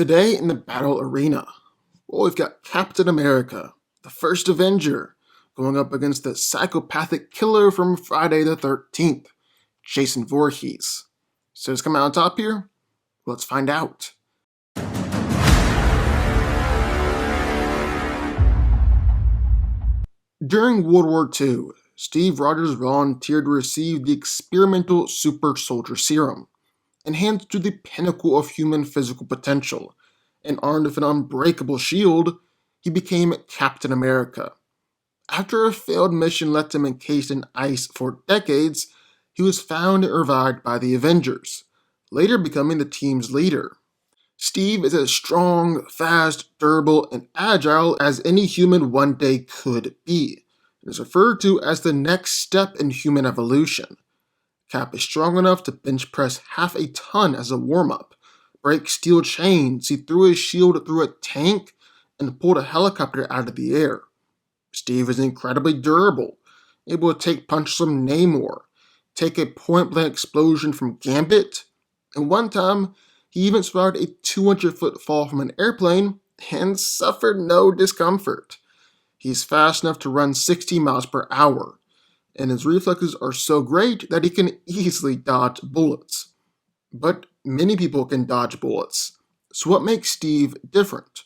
Today in the battle arena, well, we've got Captain America, the First Avenger, going up against the psychopathic killer from Friday the 13th, Jason Voorhees. So who's coming out on top here? Let's find out. During World War II, Steve Rogers volunteered to receive the experimental super soldier serum, enhanced to the pinnacle of human physical potential, and armed with an unbreakable shield, he became Captain America. After a failed mission left him encased in ice for decades, he was found and revived by the Avengers, later becoming the team's leader. Steve is as strong, fast, durable, and agile as any human one day could be, and is referred to as the next step in human evolution. Cap is strong enough to bench press half a ton as a warm-up, break steel chains, see through his shield through a tank, and pulled a helicopter out of the air. Steve is incredibly durable, able to take punches from Namor, take a point-blank explosion from Gambit, and one time, he even survived a 200-foot fall from an airplane and suffered no discomfort. He's fast enough to run 60 miles per hour, and his reflexes are so great that he can easily dodge bullets. But many people can dodge bullets, so what makes Steve different?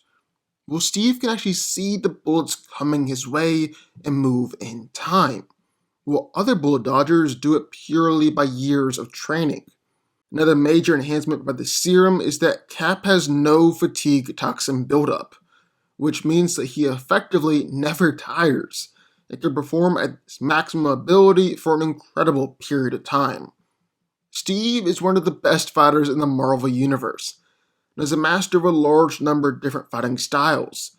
Well, Steve can actually see the bullets coming his way and move in time, while other bullet dodgers do it purely by years of training. Another major enhancement by the serum is that Cap has no fatigue toxin buildup, which means that he effectively never tires and can perform at his maximum ability for an incredible period of time. Steve is one of the best fighters in the Marvel Universe, and is a master of a large number of different fighting styles.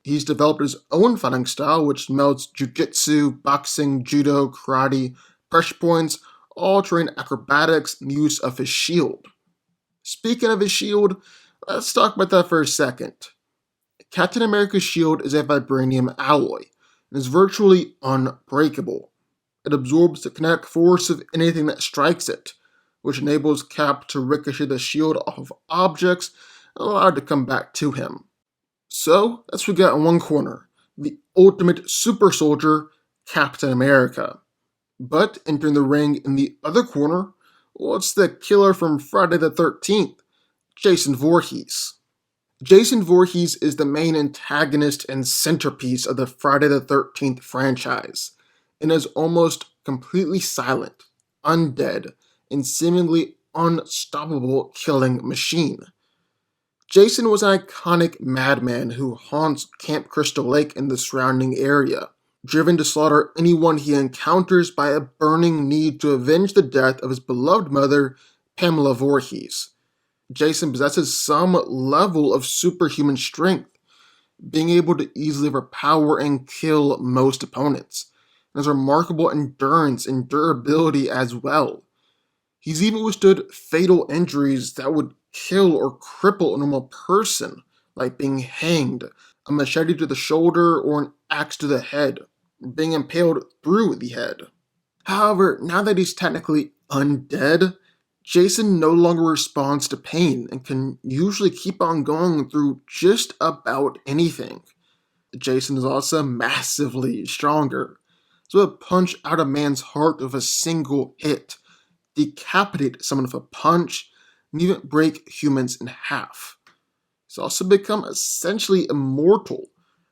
He's developed his own fighting style, which melds jiu-jitsu, boxing, judo, karate, pressure points, all trained acrobatics and use of his shield. Speaking of his shield, let's talk about that for a second. Captain America's shield is a vibranium alloy and is virtually unbreakable. It absorbs the kinetic force of anything that strikes it, which enables Cap to ricochet the shield off of objects and allow it to come back to him. So, that's what we got in one corner, the ultimate super soldier, Captain America. But entering the ring in the other corner, well, it's the killer from Friday the 13th, Jason Voorhees. Jason Voorhees is the main antagonist and centerpiece of the Friday the 13th franchise, and is almost completely silent, undead, and seemingly unstoppable killing machine. Jason was an iconic madman who haunts Camp Crystal Lake and the surrounding area, driven to slaughter anyone he encounters by a burning need to avenge the death of his beloved mother, Pamela Voorhees. Jason possesses some level of superhuman strength, being able to easily overpower and kill most opponents, and has remarkable endurance and durability as well. He's even withstood fatal injuries that would kill or cripple a normal person, like being hanged, a machete to the shoulder, or an axe to the head, being impaled through the head. However, now that he's technically undead, Jason no longer responds to pain and can usually keep on going through just about anything. Jason is also massively stronger, so he'll punch out a man's heart with a single hit, decapitate someone with a punch, and even break humans in half. He's also become essentially immortal,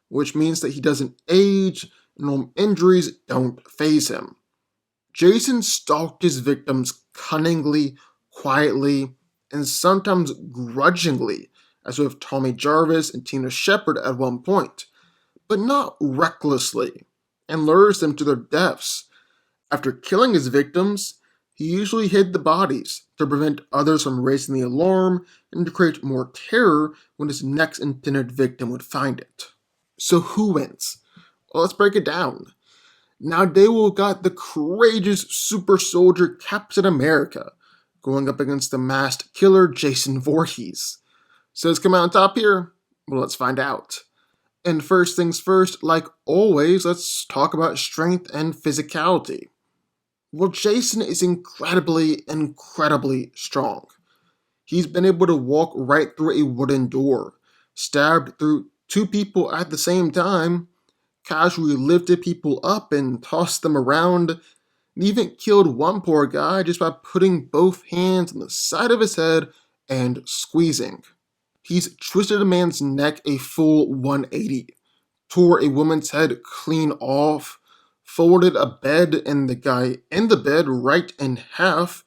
which means that he doesn't age, and normal injuries don't faze him. Jason stalked his victims cunningly, quietly, and sometimes grudgingly, as with Tommy Jarvis and Tina Shepard at one point, but not recklessly, and lures them to their deaths. After killing his victims, he usually hid the bodies to prevent others from raising the alarm and to create more terror when his next intended victim would find it. So who wins? Well, let's break it down. Now we've got the courageous super soldier Captain America going up against the masked killer Jason Voorhees. So who's coming out on top here? Well, let's find out. And first things first, like always, let's talk about strength and physicality. Well, Jason is incredibly strong. He's been able to walk right through a wooden door, stabbed through two people at the same time, casually lifted people up and tossed them around, and even killed one poor guy just by putting both hands on the side of his head and squeezing. He's twisted a man's neck a full 180, tore a woman's head clean off, folded a bed and the guy in the bed right in half,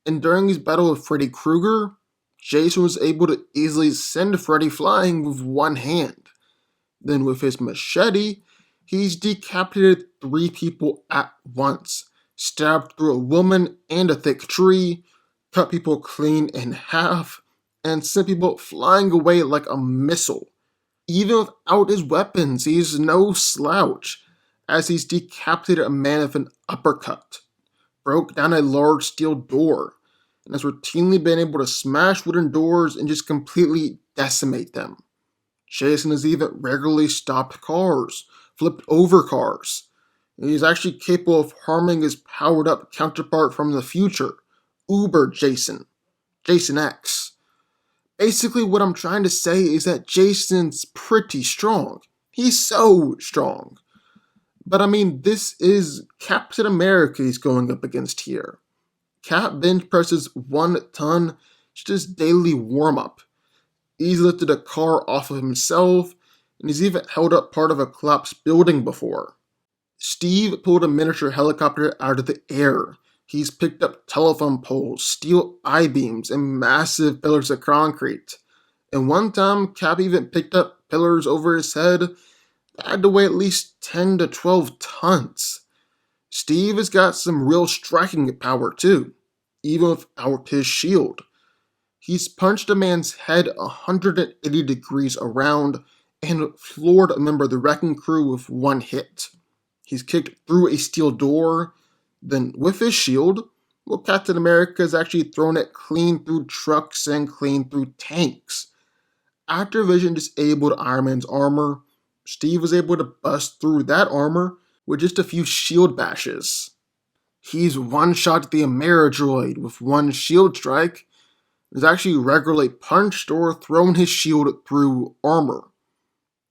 and during his battle with Freddy Krueger, Jason was able to easily send Freddy flying with one hand. Then with his machete, he's decapitated three people at once, stabbed through a woman and a thick tree, cut people clean in half, and sent people flying away like a missile. Even without his weapons, he's no slouch, as he's decapitated a man with an uppercut, broke down a large steel door, and has routinely been able to smash wooden doors and just completely decimate them. Jason has even regularly stopped cars, flipped over cars. And he's actually capable of harming his powered up counterpart from the future, Uber Jason, Jason X. Basically, what I'm trying to say is that Jason's pretty strong. He's so strong. But I mean, this is Captain America he's going up against here. Cap bench presses 1 ton, just his daily warm up. He's lifted a car off of himself, and he's even held up part of a collapsed building before. Steve pulled a miniature helicopter out of the air. He's picked up telephone poles, steel I-beams, and massive pillars of concrete. And one time, Cap even picked up pillars over his head that had to weigh at least 10 to 12 tons. Steve has got some real striking power too, even without his shield. He's punched a man's head 180 degrees around and floored a member of the wrecking crew with one hit. He's kicked through a steel door. Then, with his shield, well, Captain America has actually thrown it clean through trucks and clean through tanks. After Vision disabled Iron Man's armor, Steve was able to bust through that armor with just a few shield bashes. He's one-shot the Ameridroid with one shield strike, and has actually regularly punched or thrown his shield through armor.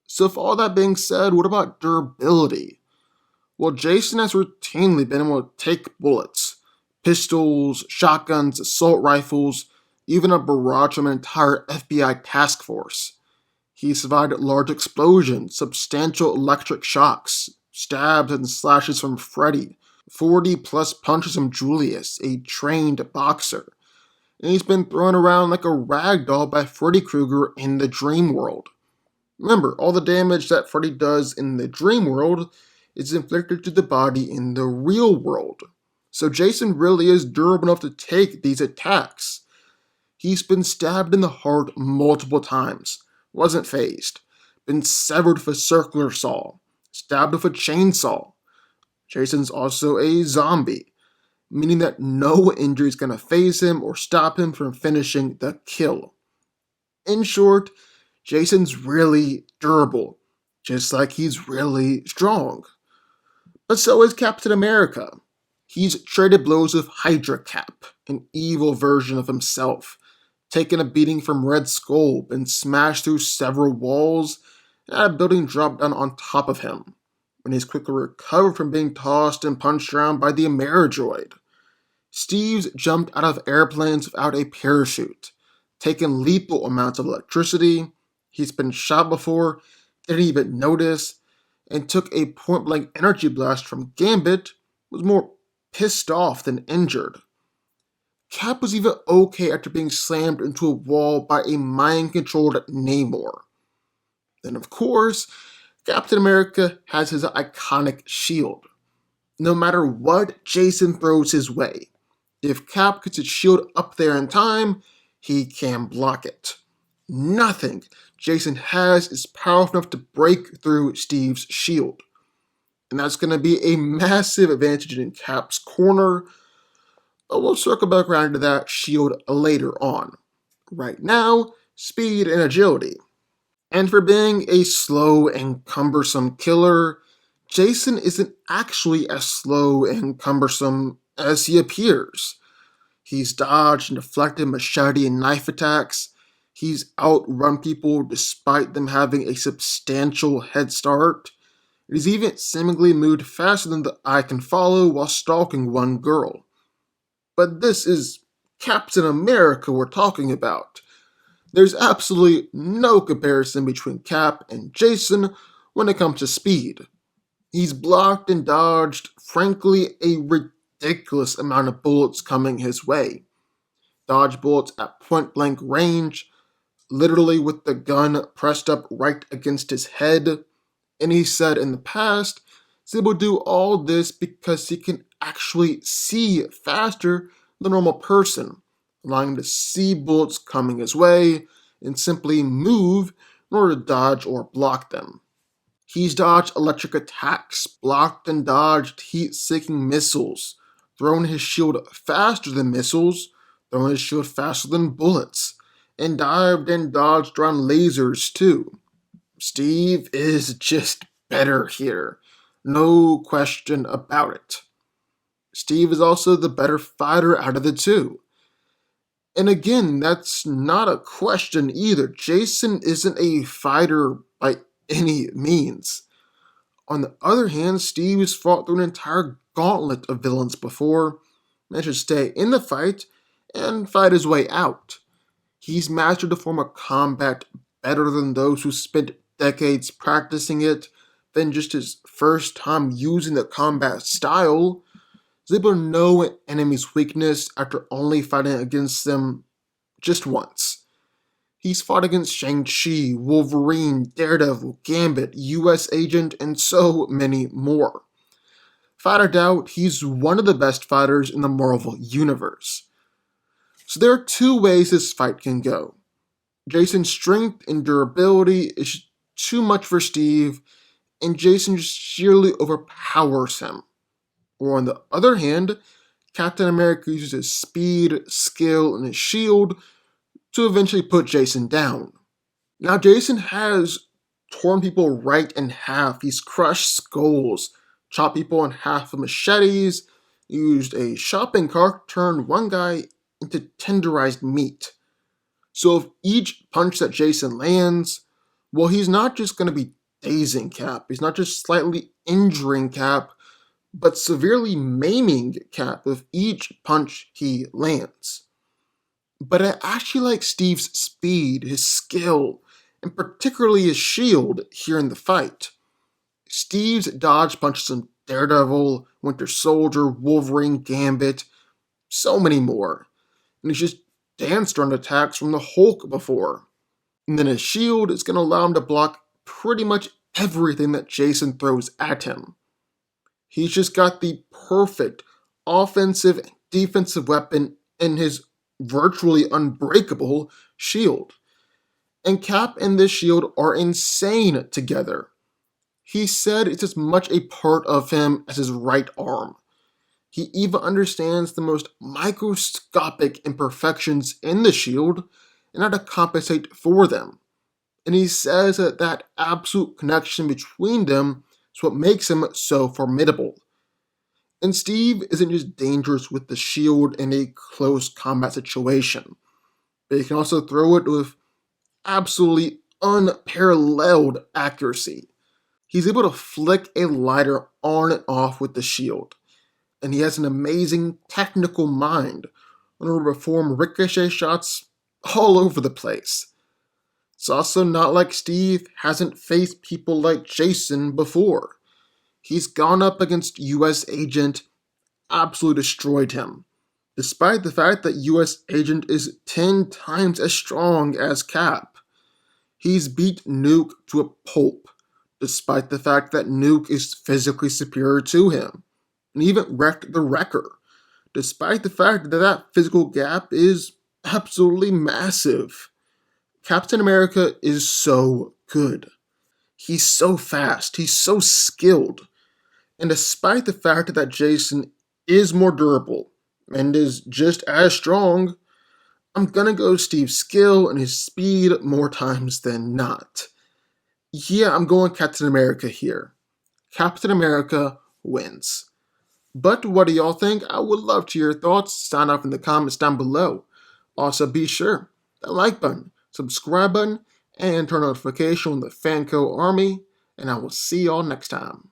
So with all that being said, what about durability? Well, Jason has routinely been able to take bullets, pistols, shotguns, assault rifles, even a barrage from an entire FBI task force. He survived large explosions, substantial electric shocks, stabs and slashes from Freddy, 40 plus punches from Julius, a trained boxer. And he's been thrown around like a rag doll by Freddy Krueger in the dream world. Remember, all the damage that Freddy does in the dream world is inflicted to the body in the real world. So Jason really is durable enough to take these attacks. He's been stabbed in the heart multiple times, wasn't phased, been severed with a circular saw, stabbed with a chainsaw. Jason's also a zombie, meaning that no injury is going to phase him or stop him from finishing the kill. In short, Jason's really durable, just like he's really strong. But so is Captain America. He's traded blows with Hydra Cap, an evil version of himself, taken a beating from Red Skull, been smashed through several walls, and had a building drop down on top of him, when he's quickly recovered from being tossed and punched around by the Ameridroid. Steve's jumped out of airplanes without a parachute, taken lethal amounts of electricity, he's been shot before, didn't even notice, and took a point-blank energy blast from Gambit, was more pissed off than injured. Cap was even okay after being slammed into a wall by a mind-controlled Namor. Then, of course, Captain America has his iconic shield. No matter what Jason throws his way, if Cap gets his shield up there in time, he can block it. Nothing Jason has is powerful enough to break through Steve's shield. And that's going to be a massive advantage in Cap's corner, but we'll circle back around to that shield later on. Right now, speed and agility. And for being a slow and cumbersome killer, Jason isn't actually as slow and cumbersome as he appears. He's dodged and deflected machete and knife attacks. He's outrun people despite them having a substantial head start. He's even seemingly moved faster than the eye can follow while stalking one girl. But this is Captain America we're talking about. There's absolutely no comparison between Cap and Jason when it comes to speed. He's blocked and dodged, frankly, a ridiculous amount of bullets coming his way. Dodge bullets at point blank range, literally with the gun pressed up right against his head. And he said in the past, he's able to do all this because he can actually see faster than a normal person, allowing him to see bullets coming his way and simply move in order to dodge or block them. He's dodged electric attacks, blocked and dodged heat-seeking missiles, thrown his shield faster than missiles, thrown his shield faster than bullets, and dived and dodged around lasers too. Steve is just better here. No question about it. Steve is also the better fighter out of the two. And again, that's not a question either. Jason isn't a fighter by any means. On the other hand, Steve has fought through an entire gauntlet of villains before, managed to stay in the fight and fight his way out. He's mastered the form of combat better than those who spent decades practicing it than just his first time using the combat style. He's able to know an enemy's weakness after only fighting against them just once. He's fought against Shang-Chi, Wolverine, Daredevil, Gambit, US Agent, and so many more. Without a doubt, he's one of the best fighters in the Marvel Universe. So there are two ways this fight can go. Jason's strength and durability is too much for Steve, and Jason just sheerly overpowers him. Or on the other hand, Captain America uses his speed, skill, and his shield to eventually put Jason down. Now, Jason has torn people right in half. He's crushed skulls, chopped people in half with machetes, used a shopping cart to turn one guy into tenderized meat. So if each punch that Jason lands, well, he's not just going to be dazing Cap. He's not just slightly injuring Cap, but severely maiming Cap with each punch he lands. But I actually like Steve's speed, his skill, and particularly his shield here in the fight. Steve's dodge punches on Daredevil, Winter Soldier, Wolverine, Gambit, so many more. And he's just danced around attacks from the Hulk before. And then his shield is going to allow him to block pretty much everything that Jason throws at him. He's just got the perfect offensive and defensive weapon in his virtually unbreakable shield. And Cap and this shield are insane together. He said it's as much a part of him as his right arm. He even understands the most microscopic imperfections in the shield and how to compensate for them. And he says that that absolute connection between them is what makes him so formidable. And Steve isn't just dangerous with the shield in a close combat situation, but he can also throw it with absolutely unparalleled accuracy. He's able to flick a lighter on and off with the shield, and he has an amazing technical mind in order to perform ricochet shots all over the place. It's also not like Steve hasn't faced people like Jason before. He's gone up against US Agent, absolutely destroyed him, despite the fact that US Agent is 10 times as strong as Cap. He's beat Nuke to a pulp, despite the fact that Nuke is physically superior to him, and even wrecked the Wrecker, despite the fact that that physical gap is absolutely massive. Captain America is so good. He's so fast, he's so skilled, and despite the fact that Jason is more durable and is just as strong, I'm gonna go Steve's skill and his speed more times than not. Yeah, I'm going Captain America here. Captain America wins. But what do y'all think? I would love to hear your thoughts. Sign up in the comments down below. Also, be sure the like button, subscribe button, and turn on notification on the FanCo Army. And I will see y'all next time.